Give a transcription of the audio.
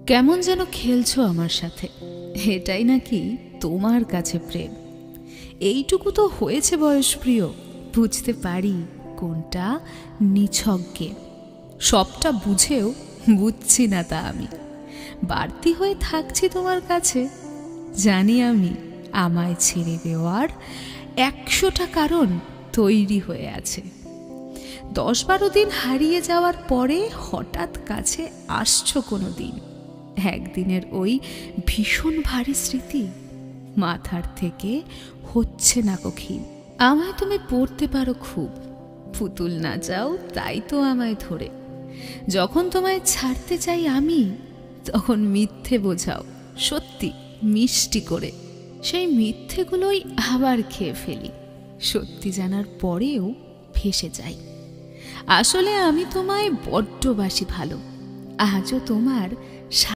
কেমন যেন খেলছো আমার সাথে, এটাই নাকি তোমার কাছে প্রেম? এইটুকু তো হয়েছে বয়স প্রিয়, বুঝতে পারি কোনটা নিছক গেম। সবটা বুঝেও বুঝছি না তা আমি, বাড়তি হয়ে থাকছি তোমার কাছে। জানি আমি আমায় ছেড়ে দেওয়ার 100টা কারণ তৈরি হয়ে আছে। 10-12 দিন হারিয়ে যাওয়ার পরে হঠাৎ কাছে আসছো কোনো দিন। একদিনের ওই ভীষণ ভারী স্মৃতি মাথার থেকে হচ্ছে না কঠিন। আমায় তুমি পড়তে পারো খুব, পুতুল না যাও তাই তো আমায় ধরে। যখন তোমায় ছাড়তে চাই আমি, তখন মিথ্যে বোঝাও সত্যি মিষ্টি করে। সেই মিথ্যেগুলোই আবার খেয়ে ফেলি, সত্যি জানার পরেও ফেসে যাই। আসলে আমি তোমায় বড্ড বাসি ভালো, আজও তোমার